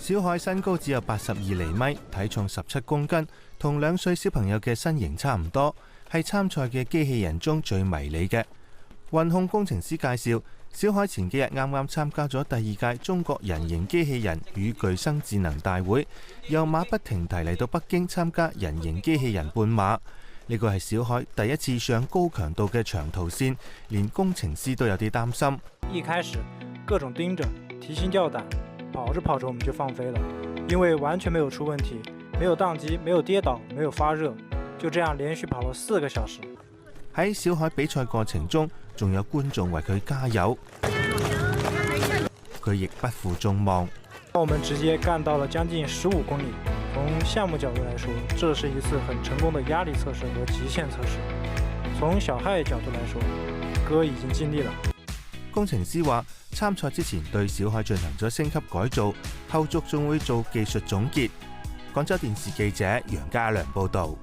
小海身高只有82厘米，體重17公斤，同2歲小朋友嘅身形差唔多，係參賽嘅機器人中最迷你嘅。運控工程師介紹，小海前幾日啱啱參加咗第2屆中國人形機器人與具生智能大會，由馬不停蹄嚟到北京參加人形機器人半馬。呢個係小海第一次上高強度嘅長途線，連工程師都有啲擔心。一開始各種盯着，提心吊膽，跑着跑着我們就放飛了，因為完全沒有出問題，沒有宕機，沒有跌倒，沒有發熱，就這樣連續跑了4個小時。喺小海比賽過程中，仲有觀眾為佢加油，佢亦不負眾望。我們直接幹到了將近15公里。從項目角度來說，這是一次很成功的壓力測試和極限測試。從小海角度來說，哥已經盡力了。工程師話，參賽之前對小海進行咗升級改造，後續仲會做技術總結。廣州電視記者楊家良報導。